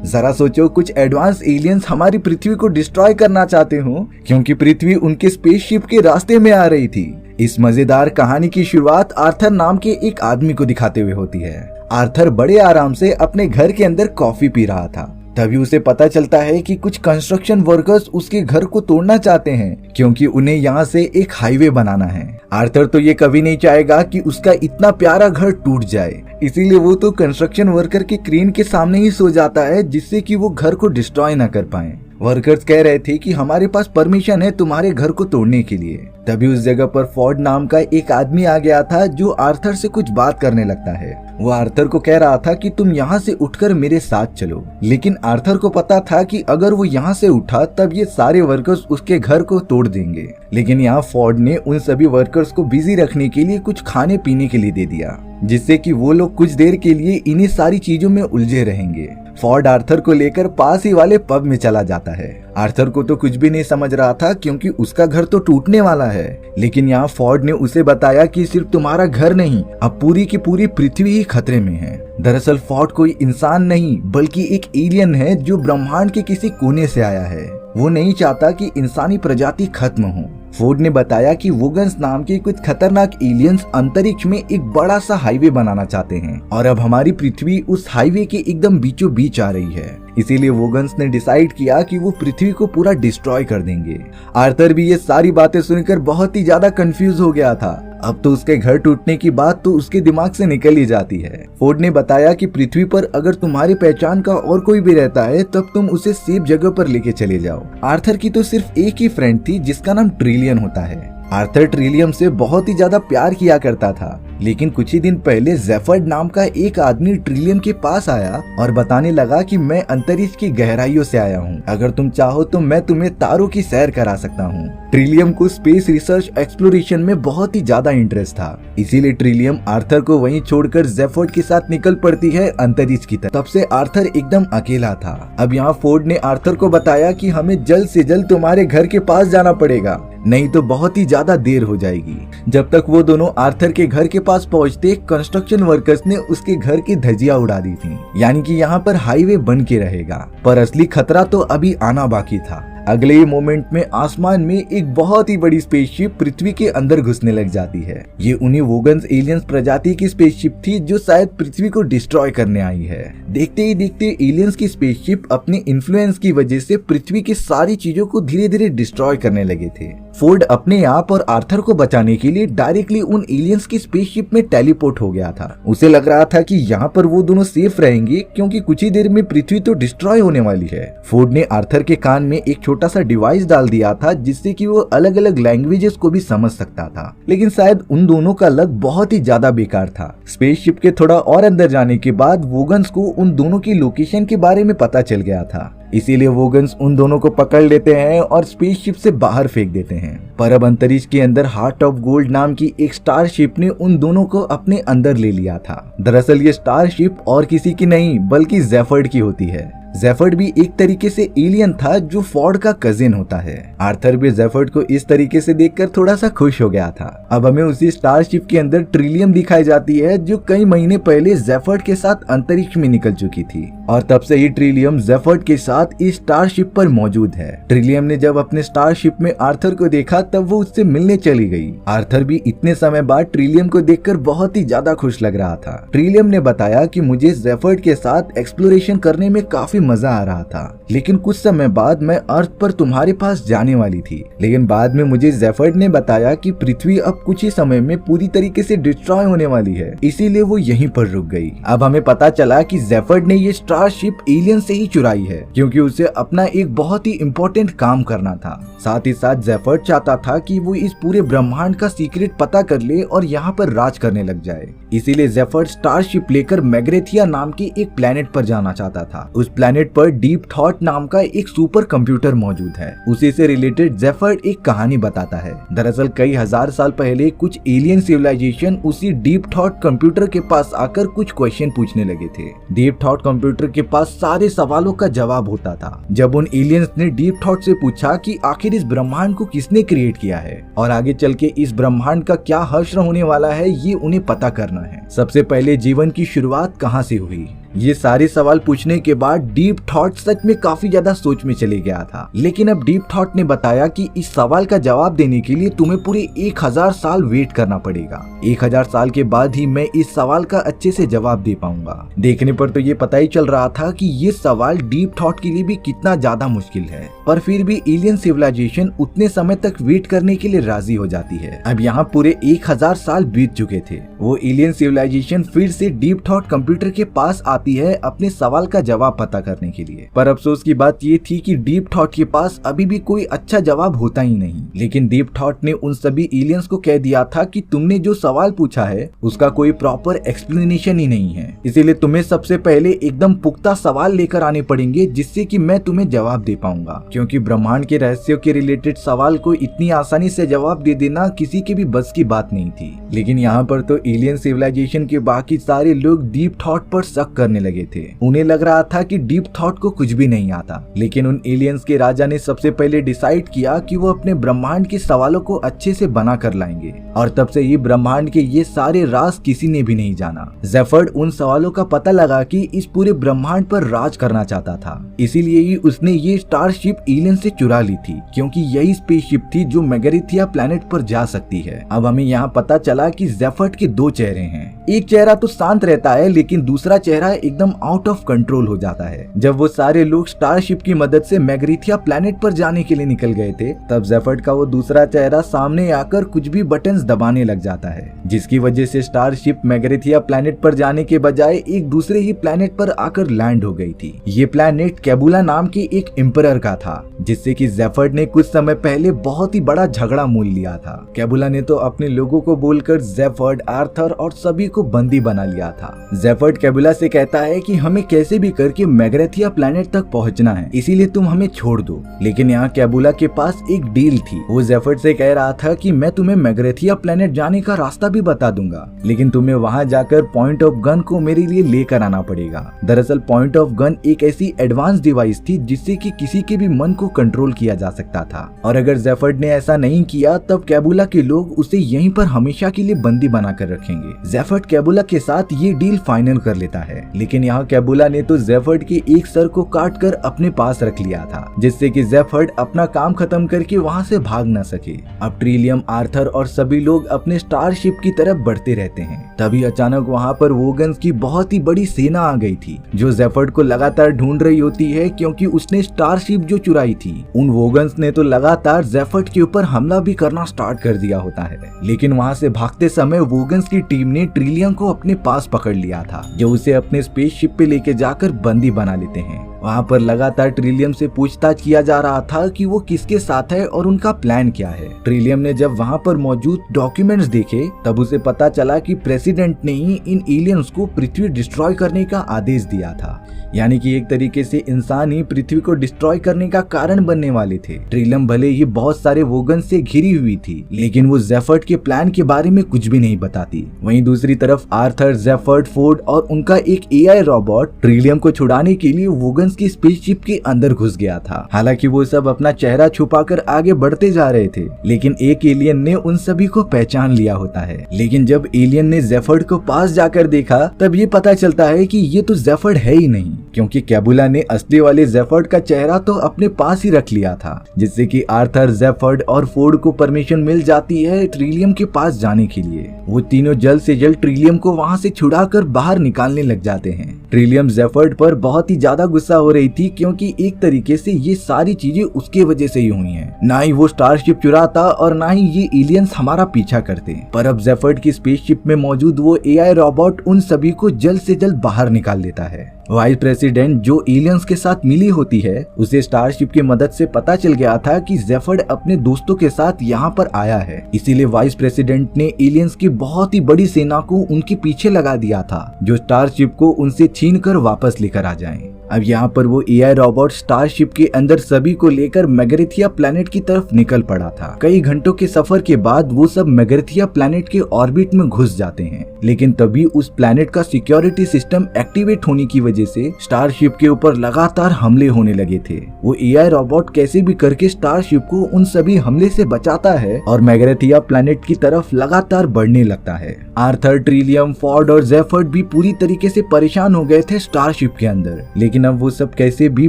जरा सोचो, कुछ एडवांस एलियंस हमारी पृथ्वी को डिस्ट्रॉय करना चाहते हो क्योंकि पृथ्वी उनके स्पेसशिप के रास्ते में आ रही थी। इस मजेदार कहानी की शुरुआत आर्थर नाम के एक आदमी को दिखाते हुए होती है। आर्थर बड़े आराम से अपने घर के अंदर कॉफी पी रहा था। तभी उसे पता चलता है कि कुछ कंस्ट्रक्शन वर्कर्स उसके घर को तोड़ना चाहते हैं क्योंकि उन्हें यहाँ से एक हाईवे बनाना है। आर्थर तो ये कभी नहीं चाहेगा कि उसका इतना प्यारा घर टूट जाए, इसीलिए वो तो कंस्ट्रक्शन वर्कर के क्रेन के सामने ही सो जाता है जिससे कि वो घर को डिस्ट्रॉय ना कर पाए। वर्कर्स कह रहे थे कि हमारे पास परमिशन है तुम्हारे घर को तोड़ने के लिए। तभी उस जगह पर फोर्ड नाम का एक आदमी आ गया था जो आर्थर से कुछ बात करने लगता है। वो आर्थर को कह रहा था कि तुम यहाँ से उठकर मेरे साथ चलो, लेकिन आर्थर को पता था कि अगर वो यहाँ से उठा तब ये सारे वर्कर्स उसके घर को तोड़ देंगे। लेकिन यहाँ फोर्ड ने उन सभी वर्कर्स को बिजी रखने के लिए कुछ खाने पीने के लिए दे दिया, जिससे कि वो लोग कुछ देर के लिए इन्हीं सारी चीजों में उलझे रहेंगे। फोर्ड आर्थर को लेकर पास ही वाले पब में चला जाता है। आर्थर को तो कुछ भी नहीं समझ रहा था क्योंकि उसका घर तो टूटने वाला है, लेकिन यहाँ फोर्ड ने उसे बताया कि सिर्फ तुम्हारा घर नहीं, अब पूरी की पूरी पृथ्वी ही खतरे में है। दरअसल फोर्ड कोई इंसान नहीं बल्कि एक एलियन है जो ब्रह्मांड के किसी कोने से आया है। वो नहीं चाहता कि इंसानी प्रजाति खत्म हो। फोर्ड ने बताया कि वोगन्स नाम के कुछ खतरनाक एलियंस अंतरिक्ष में एक बड़ा सा हाईवे बनाना चाहते हैं और अब हमारी पृथ्वी उस हाईवे के एकदम बीचों बीच आ रही है। इसीलिए वोगन्स ने डिसाइड किया कि वो पृथ्वी को पूरा डिस्ट्रॉय कर देंगे। आर्थर भी ये सारी बातें सुनकर बहुत ही ज्यादा कंफ्यूज हो गया था। अब तो उसके घर टूटने की बात तो उसके दिमाग से निकल ही जाती है। फोर्ड ने बताया कि पृथ्वी पर अगर तुम्हारी पहचान का और कोई भी रहता है तब तुम उसे सेफ जगह पर लेके चले जाओ। आर्थर की तो सिर्फ एक ही फ्रेंड थी जिसका नाम ट्रिलियन होता है। आर्थर ट्रिलियम से बहुत ही ज्यादा प्यार किया करता था, लेकिन कुछ ही दिन पहले जेफर्ड नाम का एक आदमी ट्रिलियम के पास आया और बताने लगा कि मैं अंतरिक्ष की गहराइयों से आया हूँ, अगर तुम चाहो तो मैं तुम्हें तारों की सैर करा सकता हूँ। ट्रिलियम को स्पेस रिसर्च एक्सप्लोरेशन में बहुत ही ज्यादा इंटरेस्ट था, इसीलिए ट्रिलियम आर्थर को वहीं छोड़कर जेफर्ड के साथ निकल पड़ती है अंतरिक्ष की तरफ। तब से आर्थर एकदम अकेला था। अब यहाँ फोर्ड ने आर्थर को बताया कि हमें जल्द से जल्द तुम्हारे घर के पास जाना पड़ेगा, नहीं तो बहुत ही ज्यादा देर हो जाएगी। जब तक वो दोनों आर्थर के घर के पास पहुंचते, कंस्ट्रक्शन वर्कर्स ने उसके घर की धज्जियां उड़ा दी थी, यानी कि यहाँ पर हाईवे बन के रहेगा। पर असली खतरा तो अभी आना बाकी था। अगले ही मोमेंट में आसमान में एक बहुत ही बड़ी स्पेसशिप पृथ्वी के अंदर घुसने लग जाती है। ये उन्हीं वोगन्स एलियंस प्रजाति की स्पेसशिप थी जो शायद पृथ्वी को डिस्ट्रॉय करने आई है। देखते ही देखते एलियंस की स्पेसशिप अपने इन्फ्लुएंस की वजह से पृथ्वी की सारी चीजों को धीरे धीरे डिस्ट्रॉय करने लगे थे। फोर्ड अपने आप और आर्थर को बचाने के लिए डायरेक्टली उन एलियंस की स्पेसशिप में टेलीपोर्ट हो गया था। उसे लग रहा था कि यहाँ पर वो दोनों सेफ रहेंगे क्योंकि कुछ ही देर में पृथ्वी तो डिस्ट्रॉय होने वाली है। फोर्ड ने आर्थर के कान में एक छोटा सा डिवाइस डाल दिया था जिससे कि वो अलग अलग लैंग्वेजेस को भी समझ सकता था, लेकिन शायद उन दोनों का लक बहुत ही ज्यादा बेकार था। स्पेसशिप के थोड़ा और अंदर जाने के बाद वोगन्स को उन दोनों की लोकेशन के बारे में पता चल गया था, इसीलिए वोगन्स उन दोनों को पकड़ लेते हैं और स्पेसशिप से बाहर फेंक देते हैं। पर अब अंतरिक्ष के अंदर हार्ट ऑफ गोल्ड नाम की एक स्टारशिप ने उन दोनों को अपने अंदर ले लिया था। दरअसल ये स्टारशिप और किसी की नहीं बल्कि जेफर्ड की होती है। जेफर्ड भी एक तरीके से एलियन था जो फोर्ड का कजिन होता है। आर्थर भी जेफर्ड को इस तरीके से देखकर थोड़ा सा खुश हो गया था। अब हमें उसी स्टारशिप के अंदर ट्रिलियम दिखाई जाती है जो कई महीने पहले जेफर्ड के साथ अंतरिक्ष में निकल चुकी थी और तब से ही ट्रिलियम जेफर्ड के साथ इस स्टारशिप पर मौजूद है। ट्रिलियम ने जब अपने स्टारशिप में आर्थर को देखा तब वो उससे मिलने चली गई। आर्थर भी इतने समय बाद ट्रिलियम को देखकर बहुत ही ज्यादा खुश लग रहा था। ट्रिलियम ने बताया कि मुझे जेफर्ड के साथ एक्सप्लोरेशन करने में काफी मजा आ रहा था, लेकिन कुछ समय बाद मैं अर्थ पर तुम्हारे पास जाने वाली थी, लेकिन बाद में मुझे जेफर्ड ने बताया कि पृथ्वी अब कुछ ही समय में पूरी तरीके से डिस्ट्रॉय होने वाली है, इसीलिए वो यहीं पर रुक गई। अब हमें पता चला कि जेफर्ड ने ये स्टारशिप एलियन से ही चुराई है क्योंकि उसे अपना एक बहुत ही इम्पोर्टेंट काम करना था। साथ ही साथ जेफर्ड चाहता था कि वो इस पूरे ब्रह्मांड का सीक्रेट पता कर ले और यहाँ पर राज करने लग जाए। इसीलिए जेफर्ड स्टारशिप लेकर मैग्रेथिया नाम के एक प्लेनेट पर जाना चाहता था। उस प्लेनेट पर डीप थॉट नाम का एक सुपर कंप्यूटर मौजूद है। उसी से रिलेटेड जेफर्ड एक कहानी बताता है। दरअसल कई हजार साल पहले कुछ एलियन सिविलाइजेशन उसी डीप थॉट कंप्यूटर के पास आकर कुछ क्वेश्चन पूछने लगे थे। डीप थॉट कंप्यूटर के पास सारे सवालों का जवाब होता था। जब उन एलियंस ने डीप थॉट से पूछा कि आखिर इस ब्रह्मांड को किसने क्रिएट किया है और आगे चल के इस ब्रह्मांड का क्या हश्र होने वाला है, ये उन्हें पता करना है। सबसे पहले जीवन की शुरुआत कहाँ से हुई, ये सारे सवाल पूछने के बाद डीप थॉट सच में काफी ज्यादा सोच में चले गया था। लेकिन अब डीप थॉट ने बताया कि इस सवाल का जवाब देने के लिए तुम्हें पूरे 1000 साल वेट करना पड़ेगा। 1000 साल के बाद ही मैं इस सवाल का अच्छे से जवाब दे पाऊंगा। देखने पर तो ये पता ही चल रहा था कि ये सवाल डीप थॉट के लिए भी कितना ज्यादा मुश्किल है, पर फिर भी एलियन सिविलाइजेशन उतने समय तक वेट करने के लिए राजी हो जाती है। अब यहाँ पूरे 1000 साल बीत चुके थे। वो एलियन सिविलाइजेशन फिर से डीप थॉट कंप्यूटर के पास आती है अपने सवाल का जवाब पता करने के लिए। पर अफसोस की बात ये थी कि डीप थॉट के पास अभी भी कोई अच्छा जवाब होता ही नहीं। लेकिन डीप थॉट ने उन सभी एलियंस को कह दिया था कि तुमने जो सवाल पूछा है उसका कोई प्रॉपर एक्सप्लेनेशन ही नहीं है, इसीलिए तुम्हें सबसे पहले एकदम पुख्ता सवाल लेकर आने पड़ेंगे जिससे कि मैं तुम्हें जवाब दे पाऊंगा। क्योंकि ब्रह्मांड के रहस्यों के रिलेटेड सवाल को इतनी आसानी से जवाब दे देना किसी के भी बस की बात नहीं थी। लेकिन यहाँ पर तो एलियन सिविलाइजेशन के बाकी सारे लोग डीप थॉट पर शक करने लगे थे। उन्हें लग रहा था कि डीप थॉट को कुछ भी नहीं आता। लेकिन उन एलियंस के राजा ने सबसे पहले डिसाइड किया कि वो अपने ब्रह्मांड के सवालों को अच्छे से बना कर लाएंगे, और तब से ये ब्रह्मांड के ये सारे राज किसी ने भी नहीं जाना। जेफर्ड उन सवालों का पता लगा कि इस पूरे ब्रह्मांड पर राज करना चाहता था, इसीलिए ही उसने ये स्टारशिप एलियन से चुरा ली थी, क्योंकि यही स्पेसशिप थी जो मेगारिथिया प्लेनेट पर जा सकती है। अब हमें यहाँ पता चला कि जेफर्ड के 2 चेहरे हैं। एक चेहरा तो शांत रहता है, लेकिन दूसरा चेहरा एकदम आउट ऑफ कंट्रोल हो जाता है। जब वो सारे लोग स्टारशिप की मदद से मेगारिथिया प्लेनेट पर जाने के लिए निकल गए थे, तब जेफर्ड का वो दूसरा चेहरा सामने आकर कुछ भी बटन्स दबाने लग जाता है, जिसकी वजह से स्टारशिप मेगारिथिया प्लेनेट पर जाने के बजाय एक दूसरे ही प्लेनेट पर आकर लैंड हो गई थी। ये प्लेनेट कैबुला नाम के एक एम्परर का था, जिससे कि जेफर्ड ने कुछ समय पहले बहुत ही बड़ा झगड़ा मोल लिया था। कैबुला ने तो अपने लोगों को बोलकर जेफर्ड, आर्थर और सभी को बंदी बना लिया था। जेफर्ड कैबुला से कहता है कि हमें कैसे भी करके मेगारिथिया प्लेनेट तक पहुंचना है, इसीलिए तुम हमें छोड़ दो। लेकिन यहाँ कैबुला के पास एक डील थी। वो जेफर्ड से कह रहा था कि मैं तुम्हें मेगारिथिया प्लेनेट जाने का रास्ता भी बता दूंगा, लेकिन तुम्हें वहां जाकर पॉइंट ऑफ गन को मेरे लिए लेकर आना पड़ेगा। दरअसल पॉइंट ऑफ गन एक ऐसी एडवांस डिवाइस थी जिससे कि किसी के भी मन को कंट्रोल किया जा सकता था, और अगर जेफर्ड ने ऐसा नहीं किया तब कैबुला के लोग उसे यहीं पर हमेशा के लिए बंदी बनाकर रखेंगे। जेफर्ड कैबुला के साथ ये डील फाइनल कर लेता है, लेकिन यहाँ कैबुला ने तो जेफर्ड के एक सर को काट कर अपने पास रख लिया था, जिससे कि जेफर्ड अपना काम खत्म करके वहाँ से भाग न सके। अब ट्रिलियम, आर्थर और सभी लोग अपने स्टारशिप की तरफ बढ़ते रहते हैं। तभी अचानक वहाँ पर वोगन्स की बहुत ही बड़ी सेना आ गई थी, जो जेफर्ड को लगातार ढूंढ रही होती है, क्योंकि उसने स्टारशिप जो चुराई थी। उन वोगन्स ने तो लगातार जेफर्ड के ऊपर हमला भी करना स्टार्ट कर दिया होता है। लेकिन वहाँ से भागते समय वोगन्स की टीम ने ट्रिलियम को अपने पास पकड़ लिया था, जो उसे अपने स्पेसशिप पे लेके जाकर बंदी बना लेते हैं। वहाँ पर लगातार ट्रिलियम से पूछताछ किया जा रहा था कि वो किसके साथ है और उनका प्लान क्या है। ट्रिलियम ने जब वहाँ पर मौजूद डॉक्यूमेंट्स देखे, तब उसे पता चला कि प्रेसिडेंट ने ही इन एलियंस को पृथ्वी डिस्ट्रॉय करने का आदेश दिया था, यानी कि एक तरीके से इंसान ही पृथ्वी को डिस्ट्रॉय करने का कारण बनने वाले थे। ट्रिलियम भले ही बहुत सारे वोगन से घिरी हुई थी, लेकिन वो जेफर्ड के प्लान के बारे में कुछ भी नहीं बताती। वहीं दूसरी तरफ आर्थर, जेफर्ड, फोर्ड और उनका एक एआई रोबोट ट्रिलियम को छुड़ाने के लिए वोगन्स की स्पेसशिप के अंदर घुस गया था। हालांकि वो सब अपना चेहरा छुपाकर आगे बढ़ते जा रहे थे, लेकिन एक एलियन ने उन सभी को पहचान लिया होता है। लेकिन जब एलियन ने जेफर्ड को पास जाकर देखा, तब ये पता चलता है कि ये तो जेफर्ड है ही नहीं, क्योंकि कैबुला ने असली वाले जेफर्ड का चेहरा तो अपने पास ही रख लिया था, जिससे कि आर्थर, जेफर्ड और फोर्ड को परमिशन मिल जाती है ट्रिलियम के पास जाने के लिए। वो तीनों जल्द से जल्द ट्रिलियम को वहाँ से छुड़ाकर बाहर निकालने लग जाते हैं। ट्रिलियम जेफर्ड पर बहुत ही ज्यादा गुस्सा हो रही थी, क्योंकि एक तरीके से ये सारी चीजें उसके वजह से ही हुई हैं। ना ही वो स्टारशिप चुराता और ना ही ये एलियंस हमारा पीछा करते। पर अब जेफर्ड की स्पेसशिप में मौजूद वो एआई रोबोट उन सभी को जल्द से जल्द बाहर निकाल देता है। वाइस प्रेसिडेंट जो एलियंस के साथ मिली होती है, उसे स्टारशिप की मदद से पता चल गया था कि जेफर्ड अपने दोस्तों के साथ यहाँ पर आया है, इसीलिए वाइस प्रेसिडेंट ने एलियंस की बहुत ही बड़ी सेना को उनके पीछे लगा दिया था, जो स्टारशिप को उनसे छीनकर वापस लेकर आ जाएं। अब यहाँ पर वो एआई रोबोट स्टारशिप के अंदर सभी को लेकर मेगरेथिया प्लैनेट की तरफ निकल पड़ा था। कई घंटों के सफर के बाद वो सब मेगरेथिया प्लैनेट के ऑर्बिट में घुस जाते हैं, लेकिन तभी उस प्लैनेट का सिक्योरिटी सिस्टम एक्टिवेट होने की वजह से स्टारशिप के ऊपर लगातार हमले होने लगे थे। वो एआई रोबोट कैसे भी करके स्टारशिप को उन सभी हमले से बचाता है और मेगरेथिया प्लैनेट की तरफ लगातार बढ़ने लगता है। आर्थर, ट्रिलियम, फॉर्ड और जेफर्ड भी पूरी तरीके से परेशान हो गए थे स्टारशिप के अंदर, लेकिन अब वो सब कैसे भी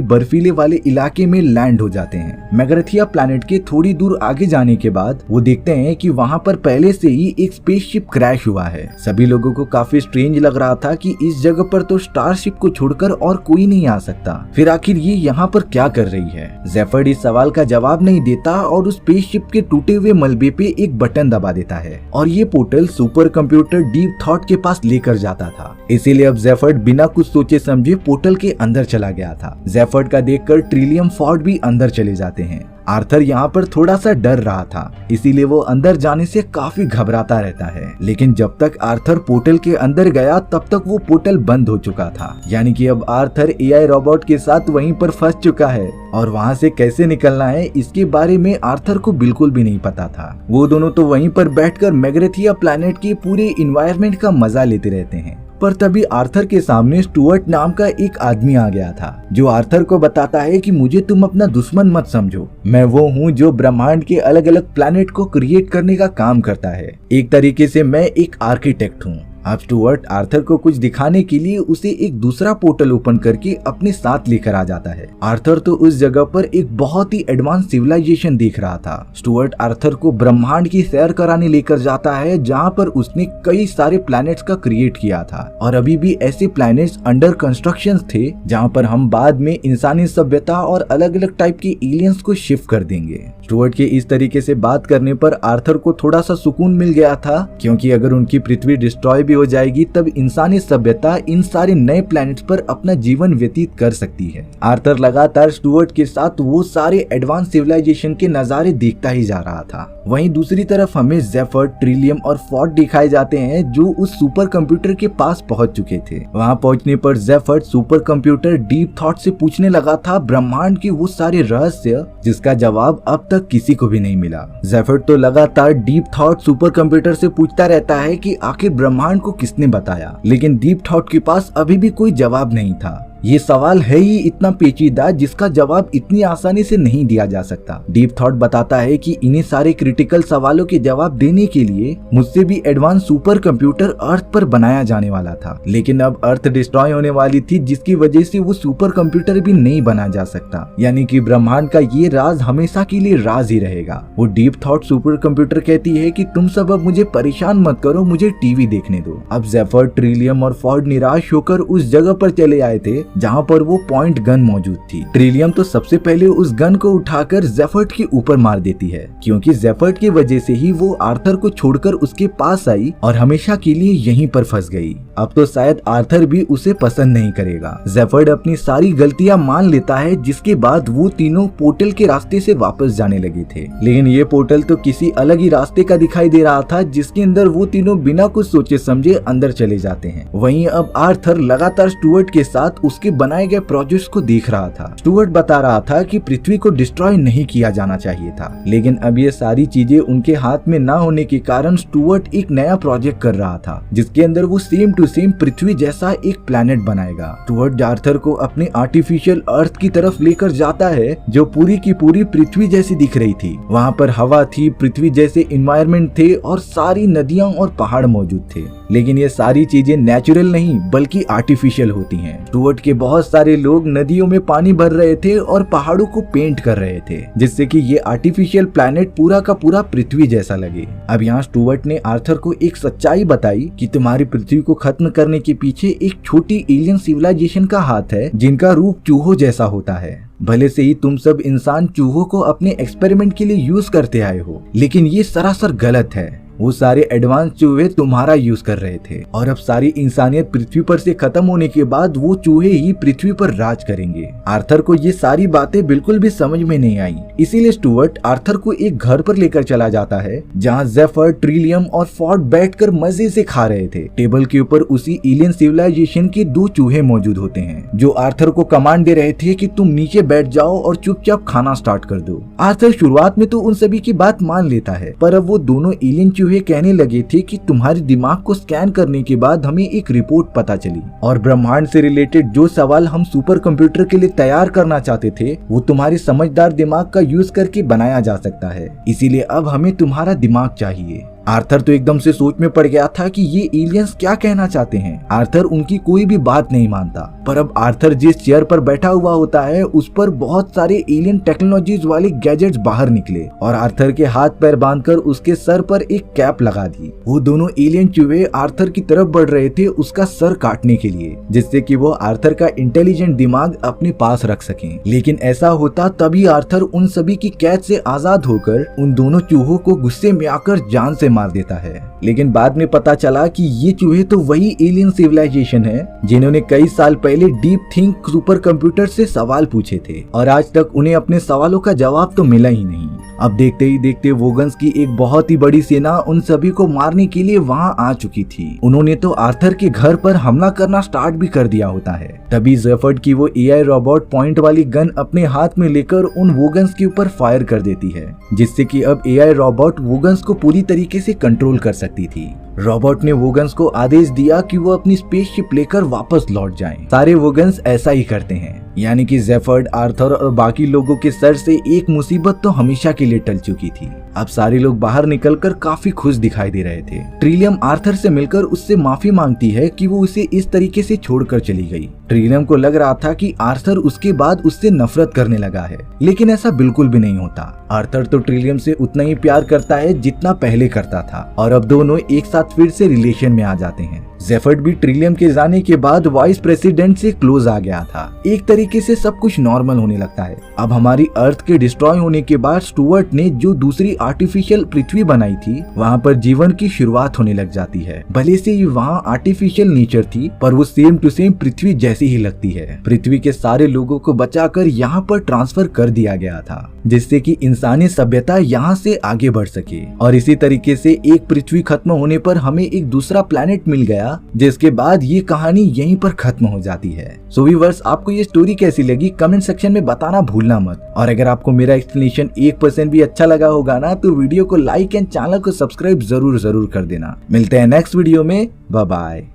बर्फीले वाले इलाके में लैंड हो जाते हैं। मेगरेथिया प्लैनेट के थोड़ी दूर आगे जाने के बाद वो देखते हैं कि वहाँ पर पहले से ही एक स्पेसशिप क्रैश हुआ है। सभी लोगों को काफी स्ट्रेंज लग रहा था कि इस जगह पर तो स्टारशिप को छोड़कर और कोई नहीं आ सकता, फिर आखिर ये यहाँ पर क्या कर रही है। जेफर्ड इस सवाल का जवाब नहीं देता और उस स्पेसशिप के टूटे हुए मलबे पे एक बटन दबा देता है और ये portal super computer deep thought के पास लेकर जाता था। इसीलिए अब जेफर्ड बिना कुछ सोचे समझे पोर्टल के अंदर चला गया था। जेफर्ड का देखकर ट्रिलियम, फॉर्ड भी अंदर चले जाते हैं। आर्थर यहाँ पर थोड़ा सा डर रहा था, इसीलिए वो अंदर जाने से काफी घबराता रहता है, लेकिन जब तक आर्थर पोर्टल के अंदर गया तब तक वो पोर्टल बंद हो चुका था। यानी कि अब आर्थर एआई रोबोट के साथ वहीं पर फंस चुका है और वहाँ से कैसे निकलना है इसके बारे में आर्थर को बिल्कुल भी नहीं पता था। वो दोनों तो वहीं पर बैठकर मेगरेथिया प्लैनेट के पूरे इन्वायरमेंट का मजा लेते रहते हैं। पर तभी आर्थर के सामने स्टुअर्ट नाम का एक आदमी आ गया था, जो आर्थर को बताता है कि मुझे तुम अपना दुश्मन मत समझो, मैं वो हूँ जो ब्रह्मांड के अलग अलग प्लैनेट को क्रिएट करने का काम करता है। एक तरीके से मैं एक आर्किटेक्ट हूँ। अब स्टुअर्ट आर्थर को कुछ दिखाने के लिए उसे एक दूसरा पोर्टल ओपन करके अपने साथ लेकर आ जाता है। आर्थर तो उस जगह पर एक बहुत ही एडवांस सिविलाइजेशन देख रहा था। स्टुअर्ट आर्थर को ब्रह्मांड की सैर कराने लेकर जाता है, जहाँ पर उसने कई सारे प्लैनेट्स का क्रिएट किया था और अभी भी ऐसे प्लैनेट्स अंडर कंस्ट्रक्शन थे, जहाँ पर हम बाद में इंसानी सभ्यता और अलग अलग टाइप के एलियंस को शिफ्ट कर देंगे। स्टुअर्ट के इस तरीके से बात करने पर आर्थर को थोड़ा सा सुकून मिल गया था, क्योंकि अगर उनकी पृथ्वी डिस्ट्रॉय भी हो जाएगी तब इंसानी सभ्यता इन सारे नए प्लैनेट्स पर अपना जीवन व्यतीत कर सकती है। आर्थर लगातार स्टुअर्ट के साथ वो सारे एडवांस सिविलाइजेशन के नजारे देखता ही जा रहा था। वहीं दूसरी तरफ हमें जेफर्ड, ट्रिलियम और फॉर्ड दिखाए जाते हैं, जो उस सुपर कंप्यूटर के पास पहुंच चुके थे। वहां पहुंचने पर जेफर्ड सुपर कंप्यूटर डीप थॉट से पूछने लगा था ब्रह्मांड के वो सारे रहस्य जिसका जवाब अब तक किसी को भी नहीं मिला। जेफर्ड तो लगातार डीप थॉट सुपर कंप्यूटर से पूछता रहता है कि आखिर ब्रह्मांड को किसने बताया, लेकिन डीप थॉट के पास अभी भी कोई जवाब नहीं था। ये सवाल है ही इतना पेचीदा जिसका जवाब इतनी आसानी से नहीं दिया जा सकता। डीप थॉट बताता है कि इन्हें सारे क्रिटिकल सवालों के जवाब देने के लिए मुझसे भी एडवांस सुपर कंप्यूटर अर्थ पर बनाया जाने वाला था, लेकिन अब अर्थ डिस्ट्रॉय होने वाली थी, जिसकी वजह से वो सुपर कंप्यूटर भी नहीं बना जा सकता। यानी कि ब्रह्मांड का ये राज हमेशा के लिए राज ही रहेगा। वो डीप थॉट सुपर कंप्यूटर कहती है कि तुम सब अब मुझे परेशान मत करो, मुझे टीवी देखने दो। अब जेफर्ड, ट्रिलियम और फॉर्ड निराश होकर उस जगह पर चले आए थे जहाँ पर वो पॉइंट गन मौजूद थी। ट्रिलियम तो सबसे पहले उस गन को उठाकर जेफर्ड के ऊपर मार देती है, क्योंकि जेफर्ड की वजह से ही वो आर्थर को छोड़कर उसके पास आई और हमेशा के लिए यहीं पर फंस गई। अब तो शायद आर्थर भी उसे पसंद नहीं करेगा। जेफर्ड अपनी सारी गलतियां मान लेता है, जिसके बाद वो तीनों पोर्टल के रास्ते से वापस जाने लगे थे। लेकिन ये पोर्टल तो किसी अलग ही रास्ते का दिखाई दे रहा था, जिसके अंदर वो तीनों बिना कुछ सोचे समझे अंदर चले जाते हैं। वहीं अब आर्थर लगातार स्टुअर्ट के साथ उसके बनाए गए प्रोजेक्ट्स को देख रहा था। स्टुअर्ट बता रहा था कि पृथ्वी को डिस्ट्रॉय नहीं किया जाना चाहिए था, लेकिन अब ये सारी चीजें उनके हाथ में ना होने के कारण स्टुअर्ट एक नया प्रोजेक्ट कर रहा था, जिसके अंदर वो सेम टू सेम पृथ्वी जैसा एक प्लेनेट बनाएगा। स्टुअर्ट आर्थर को अपने आर्टिफिशियल अर्थ की तरफ लेकर जाता है, जो पूरी की पूरी पृथ्वी जैसी दिख रही थी। वहाँ पर हवा थी, पृथ्वी जैसे इन्वायरमेंट थे और सारी नदियां और पहाड़ मौजूद थे, लेकिन ये सारी चीजें नेचुरल नहीं बल्कि आर्टिफिशियल होती हैं। स्टुअर्ट के बहुत सारे लोग नदियों में पानी भर रहे थे और पहाड़ों को पेंट कर रहे थे, जिससे कि ये आर्टिफिशियल प्लैनेट पूरा का पूरा पृथ्वी जैसा लगे। अब यहाँ स्टुअर्ट ने आर्थर को एक सच्चाई बताई कि तुम्हारी पृथ्वी को खत्म करने के पीछे एक छोटी एलियन सिविलाइजेशन का हाथ है, जिनका रूप चूहों जैसा होता है। भले से ही तुम सब इंसान चूहों को अपने एक्सपेरिमेंट के लिए यूज करते आए हो, लेकिन ये सरासर गलत है। वो सारे एडवांस चूहे तुम्हारा यूज कर रहे थे और अब सारी इंसानियत पृथ्वी पर से खत्म होने के बाद वो चूहे ही पृथ्वी पर राज करेंगे। आर्थर को ये सारी बातें बिल्कुल भी समझ में नहीं आई, इसीलिए स्टुअर्ट आर्थर को एक घर पर लेकर चला जाता है जहाँ जेफर, ट्रिलियम और फॉर्ड बैठकर मजे से खा रहे थे। टेबल के ऊपर उसी एलियन सिविलाइजेशन के 2 चूहे मौजूद होते हैं जो आर्थर को कमांड दे रहे थे कि तुम नीचे बैठ जाओ और चुपचाप खाना स्टार्ट कर दो। आर्थर शुरुआत में तो उन सभी की बात मान लेता है, पर अब वो दोनों एलियन चूहे कहने लगे थे कि तुम्हारे दिमाग को स्कैन करने के बाद हमें एक रिपोर्ट पता चली और ब्रह्मांड से रिलेटेड जो सवाल हम सुपर कंप्यूटर के लिए तैयार करना चाहते थे वो तुम्हारे समझदार दिमाग का यूज करके बनाया जा सकता है, इसीलिए अब हमें तुम्हारा दिमाग चाहिए। आर्थर तो एकदम से सोच में पड़ गया था कि ये एलियंस क्या कहना चाहते हैं। आर्थर उनकी कोई भी बात नहीं मानता, पर अब आर्थर जिस चेयर पर बैठा हुआ होता है उस पर बहुत सारे एलियन टेक्नोलॉजीज वाले गैजेट्स बाहर निकले और आर्थर के हाथ पैर बांधकर उसके सर पर एक कैप लगा दी। वो दोनों एलियन चूहे आर्थर की तरफ बढ़ रहे थे उसका सर काटने के लिए, जिससे कि वो आर्थर का इंटेलिजेंट दिमाग अपने पास रख सकें। लेकिन ऐसा होता तभी आर्थर उन सभी की कैद से आजाद होकर उन दोनों चूहों को गुस्से में आकर जान से मार देता है। लेकिन बाद में पता चला कि ये चूहे तो वही एलियन सिविलाइजेशन है जिन्होंने कई साल पहले डीप थिंक सुपर कंप्यूटर से सवाल पूछे थे और आज तक उन्हें अपने सवालों का जवाब तो मिला ही नहीं। अब देखते ही देखते वोगन्स की एक बहुत ही बड़ी सेना उन सभी को मारने के लिए वहां आ चुकी थी। उन्होंने तो आर्थर के घर पर हमला करना स्टार्ट भी कर दिया होता है। तभी जेफर्ड की वो एआई रोबोट पॉइंट वाली गन अपने हाथ में लेकर उन वोगन्स के ऊपर फायर कर देती है, जिससे कि अब एआई रोबोट वोगन्स को पूरी तरीके से कंट्रोल कर सकती थी। रोबोट ने वोगन्स को आदेश दिया कि वो अपनी स्पेसशिप लेकर वापस लौट जाएं। सारे वोगन्स ऐसा ही करते हैं, यानी कि जेफर्ड, आर्थर और बाकी लोगों के सर से एक मुसीबत तो हमेशा के लिए टल चुकी थी। अब सारे लोग बाहर निकलकर काफी खुश दिखाई दे रहे थे। ट्रिलियम आर्थर से मिलकर उससे माफी मांगती है कि वो उसे इस तरीके से छोड़कर चली गई। ट्रिलियम को लग रहा था कि आर्थर उसके बाद उससे नफरत करने लगा है, लेकिन ऐसा बिल्कुल भी नहीं होता। आर्थर तो ट्रिलियम से उतना ही प्यार करता है जितना पहले करता था और अब दोनों एक साथ फिर से रिलेशन में आ जाते हैं। जेफर्ड भी ट्रिलियम के जाने के बाद वाइस प्रेसिडेंट से क्लोज आ गया था। एक तरीके से सब कुछ नॉर्मल होने लगता है। अब हमारी अर्थ के डिस्ट्रॉय होने के बाद स्टुअर्ट ने जो दूसरी आर्टिफिशियल पृथ्वी बनाई थी वहाँ पर जीवन की शुरुआत होने लग जाती है। भले से ही वहाँ आर्टिफिशियल नेचर थी, पर वो सेम टू सेम पृथ्वी जैसी ही लगती है। पृथ्वी के सारे लोगों को बचाकर यहाँ पर ट्रांसफर कर दिया गया था, जिससे कि इंसानी सभ्यता यहाँ से आगे बढ़ सके। और इसी तरीके से एक पृथ्वी खत्म होने पर हमें एक दूसरा प्लेनेट मिल गया, जिसके बाद ये कहानी यहीं पर खत्म हो जाती है। सो व्यूअर्स, आपको ये स्टोरी कैसी लगी कमेंट सेक्शन में बताना भूलना मत। और अगर आपको मेरा एक्सप्लेनेशन 1% भी अच्छा लगा होगा ना तो वीडियो को लाइक एंड चैनल को सब्सक्राइब जरूर कर देना। मिलते हैं नेक्स्ट वीडियो में, बाय बाय।